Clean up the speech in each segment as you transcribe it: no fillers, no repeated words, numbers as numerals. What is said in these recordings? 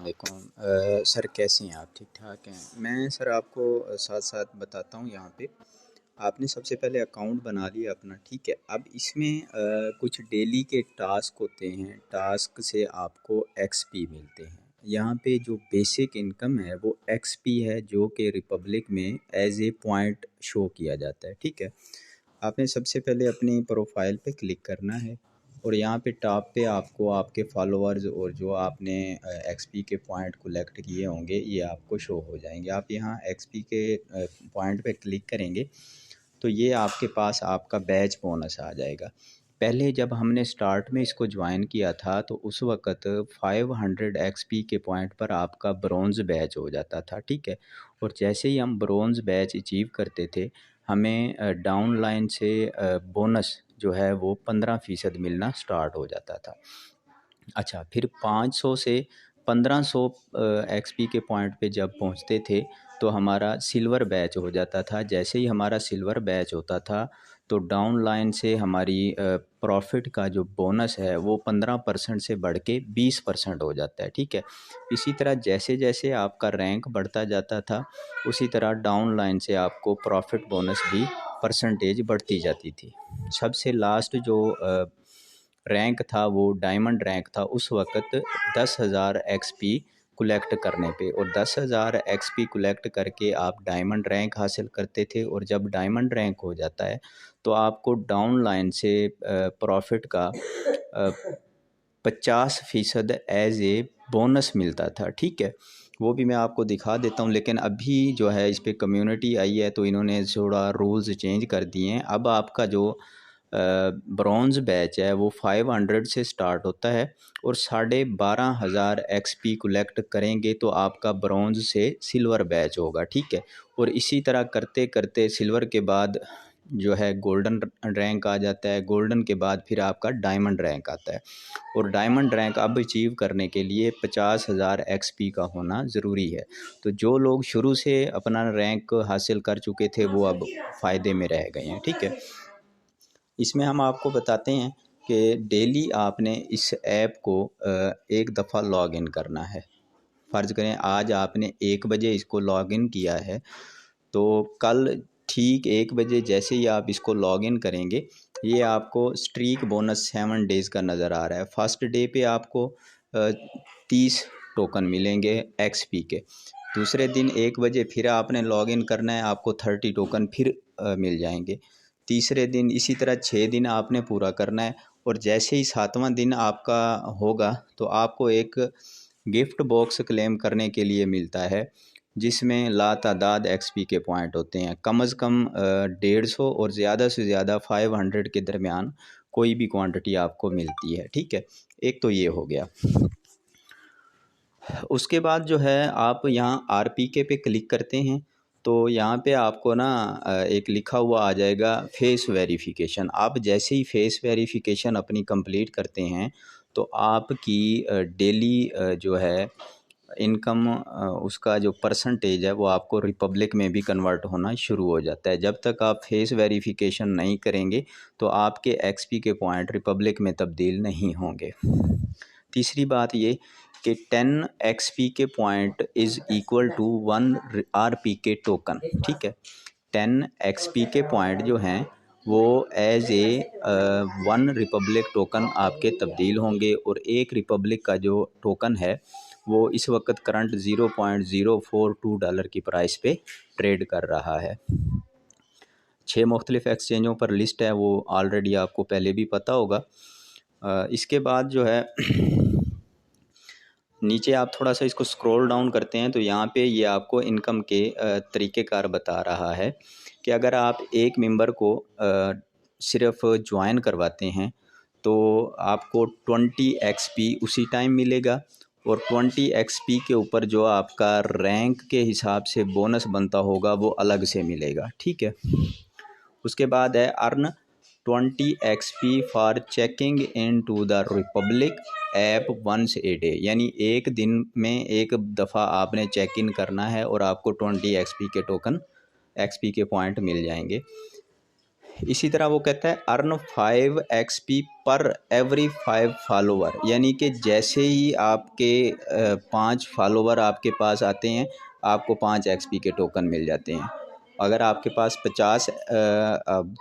वालेकुम। सर कैसे हैं आप? ठीक-ठाक हैं? मैं सर आपको साथ-साथ बताता हूँ यहाँ पे। आपने सबसे पहले अकाउंट बना लिया अपना, ठीक है? अब इसमें कुछ डेली के टास्क होते हैं, टास्क से आपको एक्सपी मिलते हैं। यहाँ पे जो बेसिक इनकम है वो एक्सपी है, जो कि रिपब्लिक में एज़ ए पॉइंट शो किया जाता है, ठीक है? आपने सबसे पहले अपनी प्रोफाइल पे क्लिक करना है और यहाँ पे टॉप पे आपको आपके फॉलोअर्स और जो आपने एक्सपी के पॉइंट कलेक्ट किए होंगे ये आपको शो हो जाएंगे। आप यहाँ एक्सपी के पॉइंट पे क्लिक करेंगे तो ये आपके पास आपका बैच बोनस आ जाएगा। पहले जब हमने स्टार्ट में इसको ज्वाइन किया था तो उस वक़्त 500 एक्सपी के पॉइंट पर आपका ब्रोंज़ बैच हो जाता था, ठीक है? और जैसे ही हम ब्रोंज़ बैच अचीव करते थे हमें डाउन लाइन से बोनस जो है वो 15% मिलना स्टार्ट हो जाता था। अच्छा, फिर 500 से 1500 एक्सपी के पॉइंट पे जब पहुंचते थे तो हमारा सिल्वर बैच हो जाता था। जैसे ही हमारा सिल्वर बैच होता था तो डाउन लाइन से हमारी प्रॉफिट का जो बोनस है वो 15% से बढ़ के 20% हो जाता है, ठीक है? इसी तरह जैसे जैसे आपका रैंक बढ़ता जाता था उसी तरह डाउन लाइन से आपको प्रॉफिट बोनस भी परसेंटेज बढ़ती जाती थी। सबसे लास्ट जो रैंक था वो डायमंड रैंक था उस वक़्त 10,000 एक्सपी कलेक्ट करने पे, और 10,000 एक्सपी कलेक्ट करके आप डायमंड रैंक हासिल करते थे। और जब डायमंड रैंक हो जाता है तो आपको डाउन लाइन से प्रॉफिट का 50% एज ए बोनस मिलता था, ठीक है? वो भी मैं आपको दिखा देता हूँ, लेकिन अभी जो है इस पे कम्युनिटी आई है तो इन्होंने थोड़ा रूल्स चेंज कर दिए हैं। अब आपका जो ब्रॉन्ज़ बैच है वो 500 से स्टार्ट होता है और 12,500 एक्सपी कलेक्ट करेंगे तो आपका ब्रॉन्ज़ से सिल्वर बैच होगा, ठीक है? और इसी तरह करते करते सिल्वर के बाद जो है गोल्डन रैंक आ जाता है, गोल्डन के बाद फिर आपका डायमंड रैंक आता है। और डायमंड रैंक अब अचीव करने के लिए 50,000 एक्सपी का होना ज़रूरी है। तो जो लोग शुरू से अपना रैंक हासिल कर चुके थे वो अब फ़ायदे में रह गए हैं, ठीक है? इसमें हम आपको बताते हैं कि डेली आपने इस ऐप को एक दफ़ा लॉगिन करना है। फ़र्ज़ करें आज आपने 1 बजे इसको लॉगिन किया है तो कल ठीक 1 बजे जैसे ही आप इसको लॉगिन करेंगे ये आपको स्ट्रीक बोनस 7 डेज़ का नज़र आ रहा है। फर्स्ट डे पे आपको 30 टोकन मिलेंगे एक्सपी के। दूसरे दिन 1 बजे फिर आपने लॉगिन करना है, आपको 30 टोकन फिर मिल जाएंगे। तीसरे दिन इसी तरह 6 दिन आपने पूरा करना है और जैसे ही 7वां दिन आपका होगा तो आपको एक गिफ्ट बॉक्स क्लेम करने के लिए मिलता है जिसमें लातादाद एक्सपी के पॉइंट होते हैं। कम से कम 150 और ज़्यादा से ज़्यादा 500 के दरमियान कोई भी क्वांटिटी आपको मिलती है, ठीक है? एक तो ये हो गया। उसके बाद जो है आप यहाँ आरपीके पे क्लिक करते हैं तो यहाँ पे आपको ना एक लिखा हुआ आ जाएगा फेस वेरिफिकेशन। आप जैसे ही फेस वेरिफिकेशन अपनी कंप्लीट करते हैं तो आपकी डेली जो है इनकम उसका जो परसेंटेज है वो आपको रिपब्लिक में भी कन्वर्ट होना शुरू हो जाता है। जब तक आप फेस वेरिफिकेशन नहीं करेंगे तो आपके एक्सपी के पॉइंट रिपब्लिक में तब्दील नहीं होंगे। तीसरी बात ये कि 10 एक्सपी के point is equal to 1 RPK token, ठीक है? 10 एक्सपी के पॉइंट जो हैं वो एज ए 1 रिपब्लिक टोकन आपके तब्दील होंगे और 1 रिपब्लिक का जो टोकन है वो इस वक्त करंट $0.042 की प्राइस पे ट्रेड कर रहा है। 6 मुख्तलिफ एक्सचेंजों पर लिस्ट है, वो ऑलरेडी आपको पहले भी पता होगा। इसके बाद जो है नीचे आप थोड़ा सा इसको स्क्रॉल डाउन करते हैं तो यहाँ पे ये आपको इनकम के तरीक़ेकार बता रहा है कि अगर आप एक मेंबर को सिर्फ ज्वाइन करवाते हैं तो आपको 20 एक्सपी उसी टाइम मिलेगा और 20 एक्सपी के ऊपर जो आपका रैंक के हिसाब से बोनस बनता होगा वो अलग से मिलेगा, ठीक है? उसके बाद है earn 20 XP for checking into the Republic app once a day, यानी एक दिन में एक दफ़ा आपने चेक इन करना है और आपको 20 एक्सपी के टोकन एक्सपी के पॉइंट मिल जाएंगे। इसी तरह वो कहता है अर्न 5 XP पर एवरी 5 फॉलोवर, यानी कि जैसे ही आपके 5 फॉलोवर आपके पास आते हैं आपको 5 XP के टोकन मिल जाते हैं। अगर आपके पास 50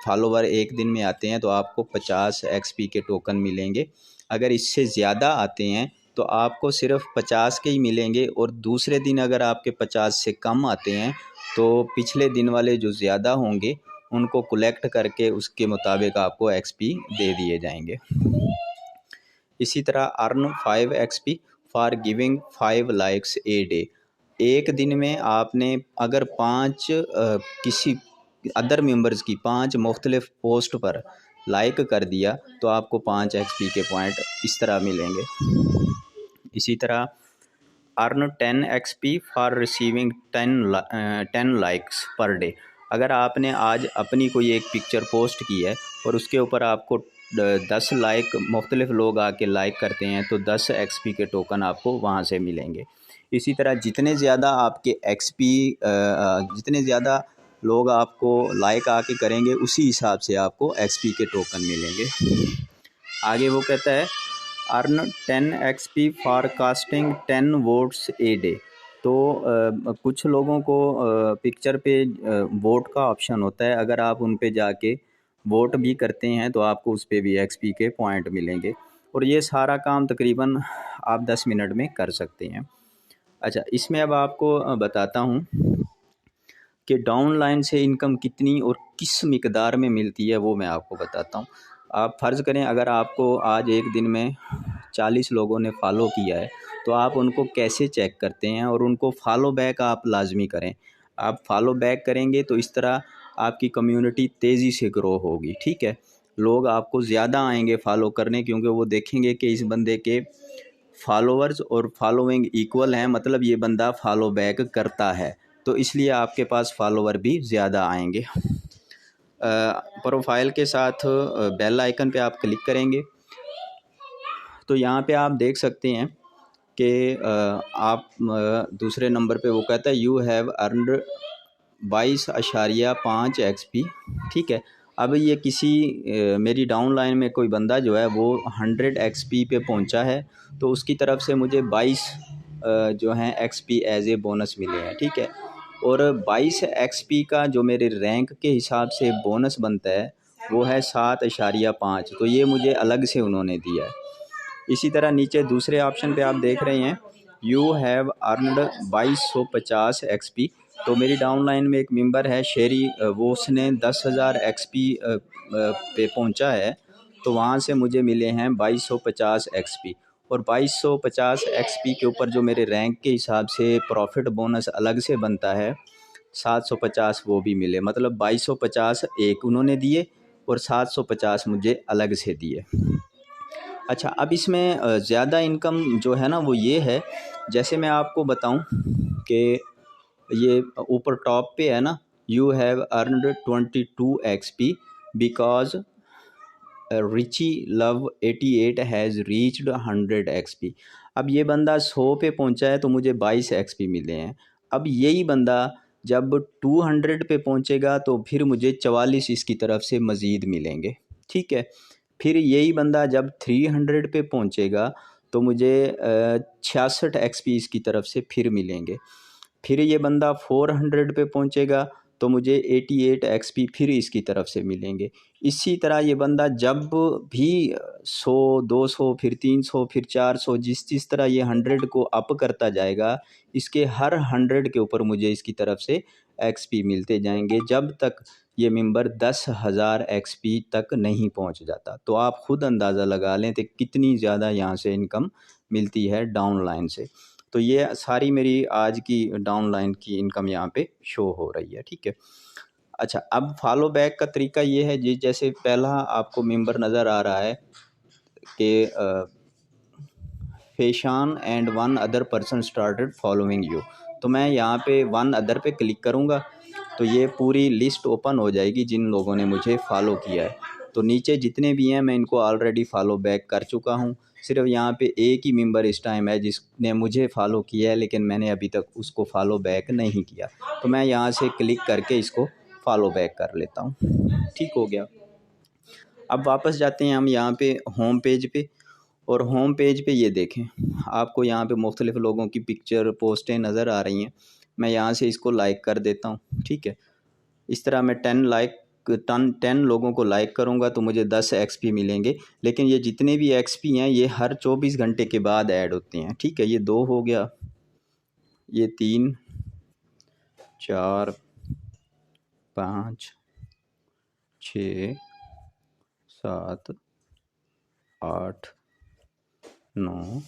फॉलोवर एक दिन में आते हैं तो आपको 50 XP के टोकन मिलेंगे। अगर इससे ज़्यादा आते हैं तो आपको सिर्फ 50 के ही मिलेंगे, और दूसरे दिन अगर आपके 50 से कम आते हैं तो पिछले दिन वाले जो ज़्यादा होंगे उनको कलेक्ट करके उसके मुताबिक आपको XP दे दिए जाएंगे। इसी तरह earn 5 XP for giving 5 likes a day. एक दिन में आपने अगर 5 किसी अदर मेंबर्स की 5 मुख्तलिफ पोस्ट पर लाइक कर दिया तो आपको 5 XP के पॉइंट इस तरह मिलेंगे। इसी तरह earn 10 XP for receiving 10 likes per day. अगर आपने आज अपनी कोई एक पिक्चर पोस्ट की है और उसके ऊपर आपको 10 लाइक मुख्तलिफ लोग आके लाइक करते हैं तो 10 XP के टोकन आपको वहाँ से मिलेंगे। इसी तरह जितने ज़्यादा आपके XP जितने ज़्यादा लोग आपको लाइक आके करेंगे उसी हिसाब से आपको XP के टोकन मिलेंगे। आगे वो कहता है earn 10 XP for casting 10 votes a day. तो कुछ लोगों को पिक्चर पे वोट का ऑप्शन होता है, अगर आप उन पे जाके वोट भी करते हैं तो आपको उस पर भी XP के पॉइंट मिलेंगे, और ये सारा काम तकरीबन आप 10 मिनट में कर सकते हैं। अच्छा, इसमें अब आपको बताता हूँ कि डाउनलाइन से इनकम कितनी और किस मिकदार में मिलती है, वो मैं आपको बताता हूँ। आप फ़र्ज़ करें अगर आपको आज एक दिन में 40 लोगों ने फॉलो किया है तो आप उनको कैसे चेक करते हैं, और उनको फॉलो बैक आप लाजमी करें। आप फॉलो बैक करेंगे तो इस तरह आपकी कम्युनिटी तेज़ी से ग्रो होगी, ठीक है। लोग आपको ज़्यादा आएंगे फॉलो करने, क्योंकि वो देखेंगे कि इस बंदे के फॉलोअर्स और फॉलोइंग इक्वल हैं, मतलब ये बंदा फॉलो बैक करता है, तो इसलिए आपके पास फॉलोवर भी ज़्यादा आएंगे। प्रोफाइल के साथ बेल आइकन पे आप क्लिक करेंगे तो यहाँ पे आप देख सकते हैं कि आप दूसरे नंबर पे वो कहता है यू हैव अर्नड 22.5 XP, ठीक है। अब ये किसी मेरी डाउन लाइन में कोई बंदा जो है वो 100 XP पे पहुंचा है तो उसकी तरफ से मुझे 22 जो हैं XP एज ए बोनस मिले हैं, ठीक है। और 22 XP का जो मेरे रैंक के हिसाब से बोनस बनता है वो है 7.5, तो ये मुझे अलग से उन्होंने दिया है। इसी तरह नीचे दूसरे ऑप्शन पे आप देख रहे हैं यू हैव अर्नड 2250 XP। तो मेरी डाउनलाइन में एक मेंबर है शेरी, वो उसने 10,000 XP पे पहुंचा है, तो वहाँ से मुझे मिले हैं 2250 XP। और 2250 XP के ऊपर जो मेरे रैंक के हिसाब से प्रॉफिट बोनस अलग से बनता है 750 वो भी मिले, मतलब 2250 एक उन्होंने दिए और 750 मुझे अलग से दिए। अच्छा, अब इसमें ज़्यादा इनकम जो है ना वो ये है, जैसे मैं आपको बताऊं कि ये ऊपर टॉप पे है ना, you have earned 22 XP because Richie love 88 has reached 100 XP। अब ये बंदा 100 पे पहुंचा है तो मुझे 22 XP मिले हैं। अब यही बंदा जब 200 पे पहुंचेगा तो फिर मुझे 44 इसकी तरफ से मज़ीद मिलेंगे, ठीक है। फिर यही बंदा जब 300 पे पहुंचेगा तो मुझे 66 XP इसकी तरफ से फिर मिलेंगे। फिर ये बंदा 400 पे पहुंचेगा तो मुझे 88 XP फिर इसकी तरफ से मिलेंगे। इसी तरह ये बंदा जब भी 100 200 फिर 300 फिर 400 जिस तरह ये 100 को अप करता जाएगा, इसके हर 100 के ऊपर मुझे इसकी तरफ से XP मिलते जाएंगे जब तक ये मेंबर 10,000 XP तक नहीं पहुंच जाता। तो आप ख़ुद अंदाज़ा लगा लें कि कितनी ज़्यादा यहाँ से इनकम मिलती है डाउनलाइन से। तो ये सारी मेरी आज की डाउनलाइन की इनकम यहाँ पे शो हो रही है, ठीक है। अच्छा, अब फॉलो बैक का तरीका ये है जी, जैसे पहला आपको मेंबर नज़र आ रहा है कि fashion and one other person started following you, तो मैं यहाँ पे वन अदर पे क्लिक करूँगा तो ये पूरी लिस्ट ओपन हो जाएगी जिन लोगों ने मुझे फॉलो किया है। तो नीचे जितने भी हैं मैं इनको ऑलरेडी फॉलो बैक कर चुका हूँ, सिर्फ यहाँ पे एक ही मेंबर इस टाइम है जिसने मुझे फॉलो किया है लेकिन मैंने अभी तक उसको फॉलो बैक नहीं किया। तो मैं यहाँ से क्लिक करके इसको फॉलो बैक कर लेता हूँ। ठीक हो गया। अब वापस जाते हैं हम यहाँ पे होम पेज पे, और होम पेज पे ये देखें आपको यहाँ पे मुख्तलिफ़ लोगों की पिक्चर पोस्टें नज़र आ रही हैं। मैं यहाँ से इसको लाइक कर देता हूँ। ठीक है, इस तरह मैं 10 लोगों को लाइक करूँगा तो मुझे 10 XP मिलेंगे। लेकिन ये जितने भी XP हैं ये हर 24 घंटे के बाद ऐड होते हैं। ठीक है, ये 2 हो गया, ये 3, 4, 5, 6, 7, 8, 9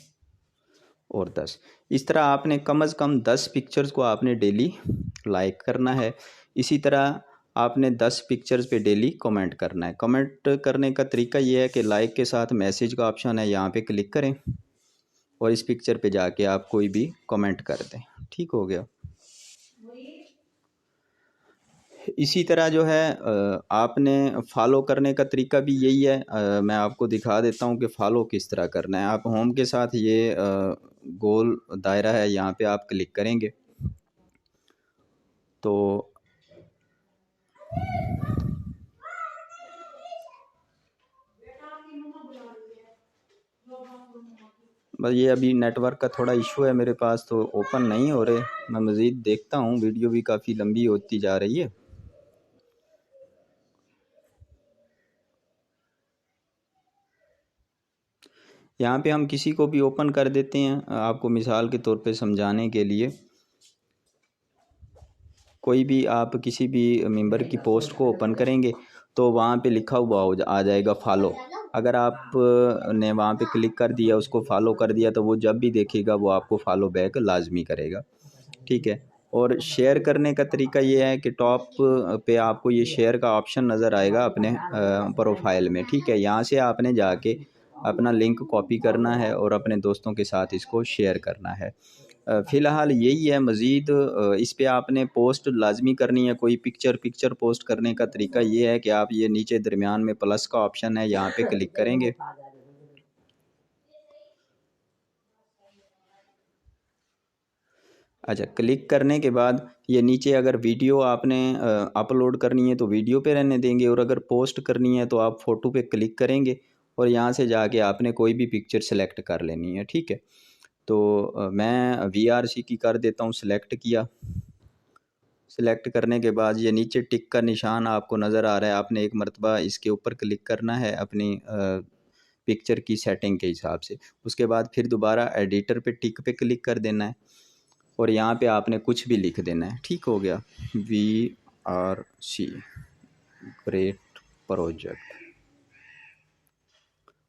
और 10। इस तरह आपने कम से कम 10 पिक्चर्स को आपने डेली लाइक करना है। इसी तरह आपने 10 पिक्चर्स पे डेली कमेंट करना है। कमेंट करने का तरीका ये है कि लाइक के साथ मैसेज का ऑप्शन है, यहाँ पे क्लिक करें और इस पिक्चर पे जाके आप कोई भी कमेंट कर दें। ठीक हो गया। इसी तरह जो है आपने फॉलो करने का तरीका भी यही है। मैं आपको दिखा देता हूँ कि फ़ॉलो किस तरह करना है। आप होम के साथ ये गोल दायरा है, यहाँ पे आप क्लिक करेंगे तो बस ये अभी नेटवर्क का थोड़ा इशू है मेरे पास, तो ओपन नहीं हो रहे। मैं मज़ीद देखता हूँ, वीडियो भी काफ़ी लंबी होती जा रही है। यहाँ पे हम किसी को भी ओपन कर देते हैं, आपको मिसाल के तौर पे समझाने के लिए। कोई भी आप किसी भी मेंबर की पोस्ट को ओपन करेंगे तो वहाँ पे लिखा हुआ आ जाएगा फॉलो। अगर आप ने वहाँ पे क्लिक कर दिया, उसको फॉलो कर दिया, तो वो जब भी देखेगा वो आपको फॉलो बैक लाजमी करेगा। ठीक है, और शेयर करने का तरीका ये है कि टॉप पे आपको ये शेयर का ऑप्शन नज़र आएगा अपने प्रोफाइल में। ठीक है, यहाँ से आपने जाके अपना लिंक कॉपी करना है और अपने दोस्तों के साथ इसको शेयर करना है। फ़िलहाल यही है। मज़ीद इस पे आपने पोस्ट लाजमी करनी है। कोई पिक्चर पोस्ट करने का तरीका ये है कि आप ये नीचे दरमियान में प्लस का ऑप्शन है, यहाँ पे क्लिक करेंगे। अच्छा, क्लिक करने के बाद ये नीचे अगर वीडियो आपने अपलोड करनी है तो वीडियो पे रहने देंगे, और अगर पोस्ट करनी है तो आप फ़ोटो पे क्लिक करेंगे और यहाँ से जाके आपने कोई भी पिक्चर सेलेक्ट कर लेनी है। ठीक है, तो मैं VRC की कर देता हूँ, सेलेक्ट किया। सेलेक्ट करने के बाद ये नीचे टिक का निशान आपको नज़र आ रहा है, आपने एक मरतबा इसके ऊपर क्लिक करना है अपनी पिक्चर की सेटिंग के हिसाब से। उसके बाद फिर दोबारा एडिटर पे टिक पे क्लिक कर देना है और यहाँ पे आपने कुछ भी लिख देना है। ठीक हो गया, VRC ग्रेट प्रोजेक्ट,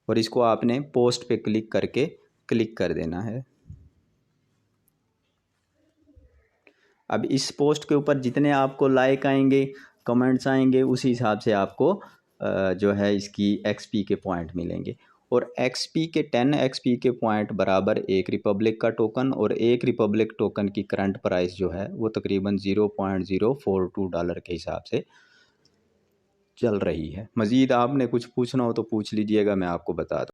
और इसको आपने पोस्ट पे क्लिक करके क्लिक कर देना है। अब इस पोस्ट के ऊपर जितने आपको लाइक आएंगे, कमेंट्स आएंगे, उसी हिसाब से आपको जो है इसकी XP के पॉइंट मिलेंगे। और XP के 10 XP के पॉइंट बराबर एक रिपब्लिक का टोकन, और एक रिपब्लिक टोकन की करंट प्राइस जो है वो तकरीबन $0.042 के हिसाब से चल रही है। मज़ीद आपने कुछ पूछना हो तो पूछ लीजिएगा, मैं आपको बता दूँ।